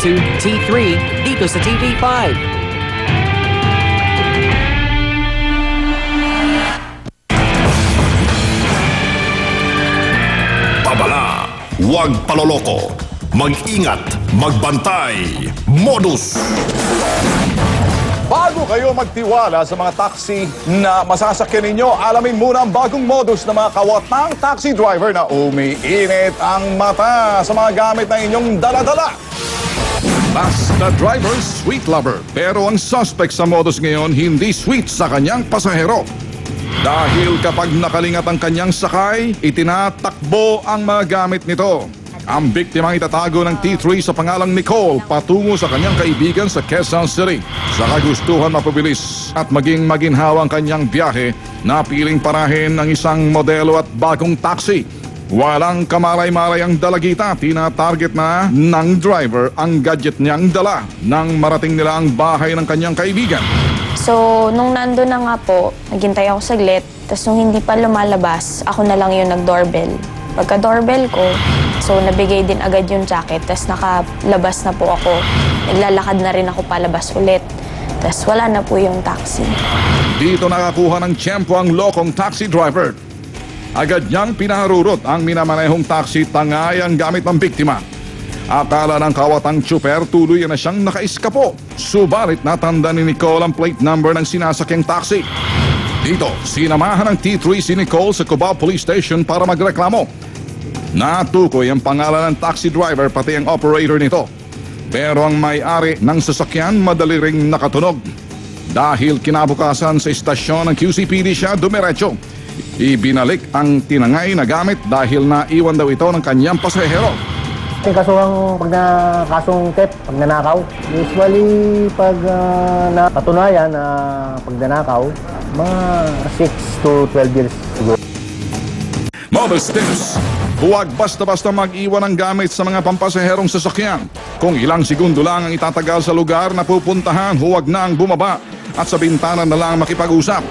to T3 dito sa TV5. Babala, huwag paloloko. Mag-ingat, magbantay. Modus! Bago kayo magtiwala sa mga taxi na masasakyan ninyo, alamin muna ang bagong modus ng mga kawatang taxi driver na umiinit ang mata sa mga gamit na inyong dala-dala. Basta driver, sweet lover. Pero ang suspect sa modus ngayon, hindi sweet sa kanyang pasahero. Dahil kapag nakalingat ang kanyang sakay, itinatakbo ang mga gamit nito. Ang biktima itatago ng T3 sa pangalang Nicole patungo sa kanyang kaibigan sa Quezon City. Sa kagustuhan mapabilis at maging maginhawa ang kanyang biyahe, napiling parahin ng isang modelo at bagong taxi. Walang kamalay-malay ang dalagita, tina-target na ng driver ang gadget niyang dala nang marating nila ang bahay ng kanyang kaibigan. So, nung nandun na nga po, naghintay ako saglit, tapos nung hindi pa lumalabas, ako na lang yung nag-doorbell. Pagka-doorbell ko, so nabigay din agad yung jacket, tapos nakalabas na po ako. Naglalakad na rin ako palabas ulit. Tapos wala na po yung taxi. Dito nakakuha ng tiyempo ang lokong taxi driver. Agad niyang pinaharurot ang minamanehong taxi tangayang gamit ng biktima. Akala ng kawatang tsuper tuloy na siyang nakaiskapo. Subalit natanda ni Nicole ang plate number ng sinasakyang taxi. Dito, sinamahan ng T3 si Nicole sa Cubao Police Station para magreklamo. Natukoy ang pangalan ng taxi driver pati ang operator nito. Pero ang may-ari ng sasakyan madali ring nakatunog. Dahil kinabukasan sa istasyon ng QCPD siya dumiretso. Ibinalik ang tinangay na gamit dahil naiwan daw ito ng kanyang pasahero. May kasong theft, pag nanakaw. Usually, pag napatunayan na pag nanakaw, mga 6 to 12 years siguro. Modus tips. Huwag basta-basta mag-iwan ng gamit sa mga pampasaherong sasakyan. Kung ilang segundo lang ang itatagal sa lugar na pupuntahan, huwag na ang bumaba at sa bintana na lang makipag-usap.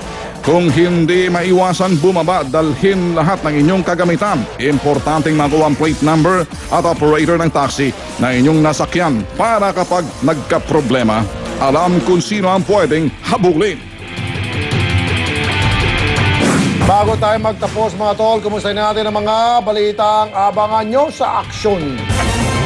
Kung hindi maiwasan bumaba, dalhin lahat ng inyong kagamitan. Importanteng makuha ang plate number at operator ng taxi na inyong nasakyan para kapag nagka-problema, alam kung sino ang pwedeng habulin. Bago tayo magtapos mga tol, kumusta natin ang mga balitang abangan nyo sa aksyon.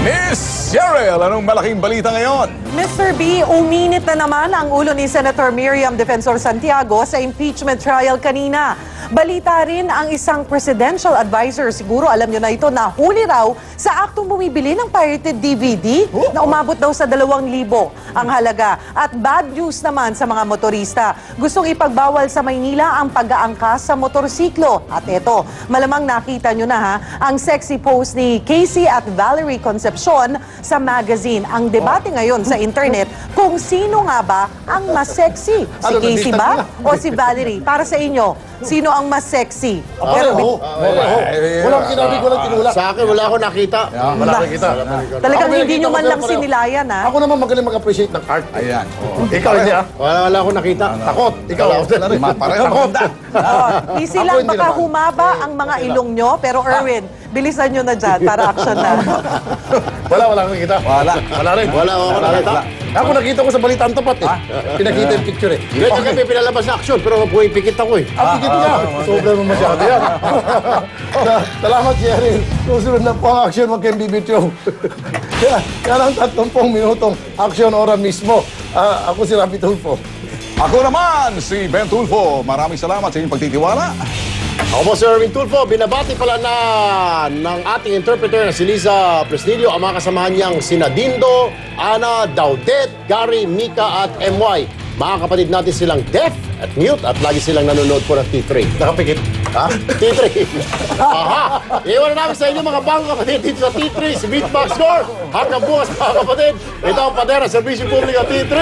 Miss Cheryl, anong malaking balita ngayon? Mr. B, uminit na naman ang ulo ni Senator Miriam Defensor Santiago sa impeachment trial kanina. Balita rin ang isang presidential advisor, siguro alam nyo na ito, na huli raw sa aktong bumibili ng pirated DVD na umabot daw sa 2,000 ang halaga. At bad news naman sa mga motorista. Gustong ipagbawal sa Maynila ang pag-aangkas sa motorsiklo. At eto, malamang nakita nyo na ha, ang sexy post ni Casey at Valerie Concepcion sa magazine. Ang debate ngayon sa internet kung sino nga ba ang mas sexy. Si Casey ba o si Valerie? Para sa inyo, sino ang mas sexy? Walang kinabig, walang tinulak. Sa akin, wala ako nakita. Wala nakita. Talagang hindi nyo man lang sinilayan, ha? Ako naman magaling mag-appreciate ng art. Ayan. Ikaw hindi, ha? Wala ako nakita. Takot. Ikaw. Pareho maganda. Easy lang, baka humaba ang mga ilong nyo. Pero Erwin, bilisan nyo na dyan para action na. Wala akong nakita. Wala rin. Wala ako nakita. Ako nakita ko sa Balitaan Tapat eh. Pinakita yung picture eh. Medyo kami pinalabas na aksyon, pero pikit ako eh. Pikit niya. Sobra mo masyado yan. Salamat, Cheryl. Susunod na po ang aksyon, huwag kayong bibitiw. Yan ang 30 minutong aksyon ora mismo. Ako si Rapi Tulfo. Ako naman, si Ben Tulfo. Maraming salamat sa inyong pagtitiwala. Ako po si Erwin Tulfo, binabati pala na ng ating interpreter na si Liza Presidio ang mga kasamahan niyang sina Dindo, Ana, Daudet, Gary, Mika at MY. Mga kapatid natin silang deaf at mute at lagi silang nanonood po ng T3. Nakapikit. Ha? T3. Aha! Iwan na namin sa inyo mga bangka kapatid dito sa T3, si Beatbox Score. Hanggang bukas mga kapatid. Ito ang Padera, Servisyo Publiko T3.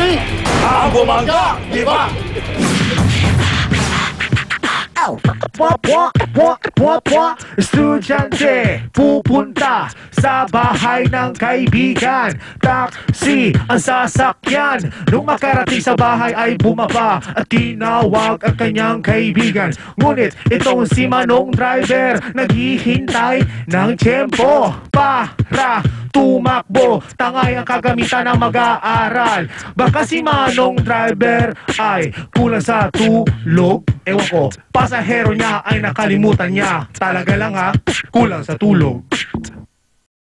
Ang bumangga, di ba? Estudyante pupunta sa bahay ng kaibigan. Taxi ang sasakyan. Nung makarating sa bahay ay bumaba at tinawag ang kanyang kaibigan. Ngunit itong si Manong driver naghihintay ng tiyempo para tumakbo. Tangay ang kagamitan ng mag-aaral. Baka si Manong driver ay kulang sa tulog. Ewan ko, pasahero niya ay nakalimutan niya. Talaga lang ha, kulang sa tulog.